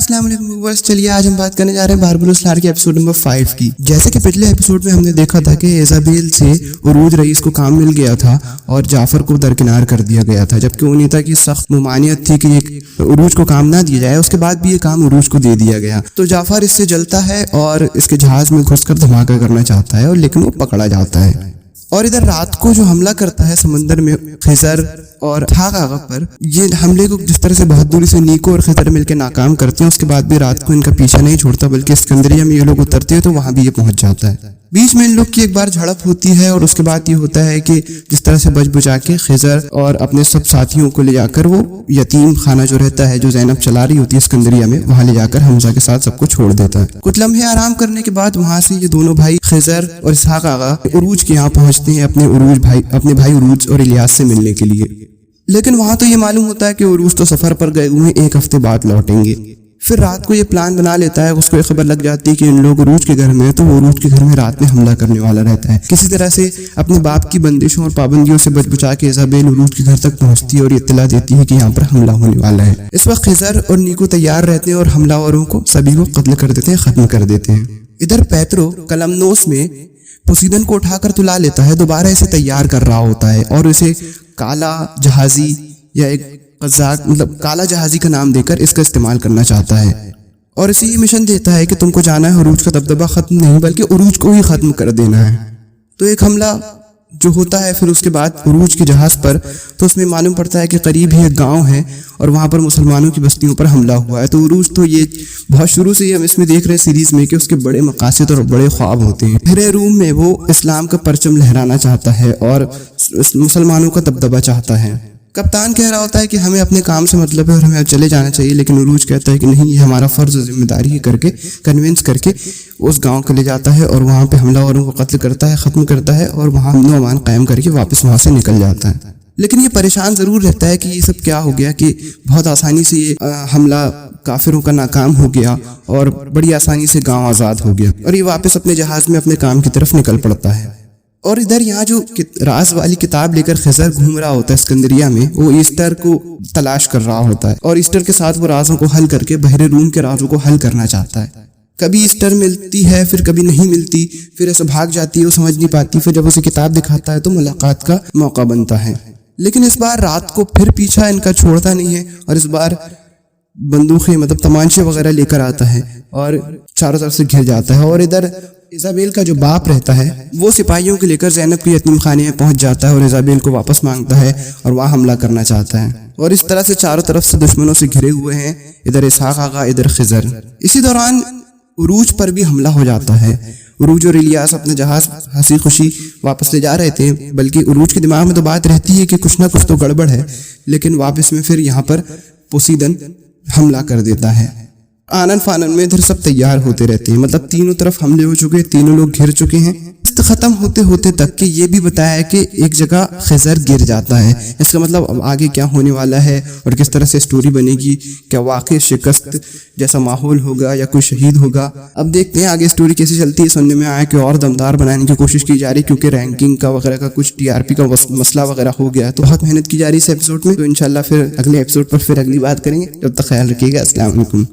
अस्सलाम वालेकुम व्यूअर्स। चलिए आज हम बात करने जा रहे हैं बारबरोस लार के एपिसोड नंबर 5 की। जैसे कि पिछले एपिसोड में हमने देखा था कि इजाबेल से उरूज रईस को काम मिल गया था और जाफर को दरकिनार कर दिया गया था, जबकि उनीता की सख्त मुमानियत थी कि उरूज को काम ना दिया जाए। उसके बाद भी ये काम उरूज को दे दिया गया, तो जाफर इससे जलता है और इसके जहाज में घुसकर धमाका करना चाहता है, और लेकिन वो पकड़ा जाता है। और इधर रात को जो हमला करता है समंदर में खिजर और थाक आगा पर, ये हमले को जिस तरह से बहादुरी से नीको और खिजर मिलकर नाकाम करते हैं, उसके बाद भी रात को इनका पीछा नहीं छोड़ता, बल्कि सिकंदरिया में ये लोग उतरते हैं तो वहां भी ये पहुंच जाता है। बीच में इन लोग की एक बार झड़प होती है और उसके बाद ये होता है कि जिस तरह से बच बुझा के खिजर और अपने सब साथियों को ले जाकर वो यतीम खाना जो रहता है, जो ज़ैनब चला रही होती है सिकंदरिया में, वहां ले जाकर हमजा के साथ सबको छोड़ देता है। कुछ लम्हे आराम करने के बाद वहां से ये दोनों भाई खिजर और इसहाक आगा उरूज के यहाँ पहुंचते हैं अपने भाई उरूज और इलियास से मिलने के लिए। लेकिन वहां तो ये मालूम होता है कि उरूज तो सफर पर गए हुए 1 हफ्ते बाद लौटेंगे। फिर रात को ये प्लान बना लेता है, उसको ये खबर लग जाती है कि इन लोग उरूज के घर में है, तो वो उरूज के घर में रात में हमला करने वाला रहता है। किसी तरह से अपने बाप की बंदिशों और पाबंदियों से बच बचा के इजाबेल उरूज के घर तक पहुंचती है और इत्तला देती है कि यहाँ पर हमला होने वाला है। इस वक्त खिजर और नीको तैयार रहते हैं और हमलावरों को सभी को कत्ल कर देते हैं, खत्म कर देते हैं। इधर पैत्रो कलमनोस में पोसीदन को उठाकर तुला लेता है, दोबारा इसे तैयार कर रहा होता है और इसे काला जहाजी या एक कज़ाक मतलब काला जहाजी का नाम देकर इसका इस्तेमाल करना चाहता है, और इसे ये मिशन देता है कि तुमको जाना है उरूज का दबदबा खत्म नहीं बल्कि उरूज को ही खत्म कर देना है। तो एक हमला जो होता है फिर उसके बाद उरूज के जहाज पर, तो उसमें मालूम पड़ता है कि करीब ही एक गांव है और वहां पर मुसलमानों की बस्तियों पर हमला हुआ है। तो उरूज तो ये बहुत शुरू से ही हम इसमें देख रहे हैं सीरीज में कि उसके बड़े मकासद और बड़े ख्वाब होते हैं। फिर रूम में वो इस्लाम का परचम लहराना चाहता है और मुसलमानों का दबदबा चाहता है। कप्तान कह रहा होता है कि हमें अपने काम से मतलब है और हमें अब चले जाना चाहिए, लेकिन उरूज कहता है कि नहीं, ये हमारा फर्ज जिम्मेदारी है करके कन्विंस करके उस गांव को ले जाता है और वहां पे हमलावरों को कत्ल करता है, खत्म करता है और वहां अमन अमान कायम करके वापस वहां से निकल जाता है। लेकिन ये परेशान जरूर रहता है कि ये सब क्या हो गया कि बहुत आसानी से ये हमला काफिरों का नाकाम हो गया और बड़ी आसानी से गाँव आज़ाद हो गया, और ये वापस अपने जहाज में अपने काम की तरफ निकल पड़ता है। और इधर यहाँ जो राज वाली किताब लेकर खिजर घूम रहा होता है सिकंदरिया में, वो ईस्टर को तलाश कर रहा होता है और ईस्टर के साथ वो राजों को हल करके बहरे रूम के राजों को हल करना चाहता है। कभी ईस्टर मिलती है, फिर कभी नहीं मिलती, फिर ऐसे भाग जाती है, वो समझ नहीं पाती। फिर जब उसे किताब दिखाता है तो मुलाकात का मौका बनता है। लेकिन इस बार रात को फिर पीछा इनका छोड़ता नहीं है और इस बार बंदूकें मतलब तमांचे वगैरह लेकर आता है और चारों तरफ से घिर जाता है। और इधर इजाबेल का जो बाप रहता है वो सिपाहियों को लेकर ज़ैनब के यतीम खाने में पहुंच जाता है और इजाबेल को वापस मांगता है और वहां हमला करना चाहता है। और इस तरह से चारों तरफ से दुश्मनों से घिरे हुए हैं, इधर इसहाक आगा, इधर खिजर। इसी दौरान उरूज पर भी हमला हो जाता है। उरूज और इलियास अपना जहाज हंसी खुशी वापस ले जा रहे थे, बल्कि उरूज के दिमाग में तो बात रहती है कि कुछ ना कुछ तो गड़बड़ है, लेकिन वापस में फिर यहाँ पर पोसीदन हमला कर देता है। आनन फानन में इधर सब तैयार होते रहते हैं, मतलब तीनों तरफ हमले हो चुके हैं, तीनों लोग घिर चुके हैं। खत्म होते होते तक कि ये भी बताया है कि एक जगह खिजर गिर जाता है। इसका मतलब अब आगे क्या होने वाला है और किस तरह से स्टोरी बनेगी, क्या वाकई शिकस्त जैसा माहौल होगा या कोई शहीद होगा। अब देखते हैं आगे स्टोरी कैसे चलती है। सुनने में आया कि और दमदार बनाने की कोशिश की जा रही है, क्योंकि रैंकिंग का वगैरह का कुछ TRP का मसला वगैरह हो गया है, तो बहुत मेहनत की जा रही है इस एपिसोड में। तो इंशाल्लाह फिर अगले एपिसोड पर फिर अगली बात करेंगे। जब तक ख्याल रखिएगा। अस्सलाम वालेकुम।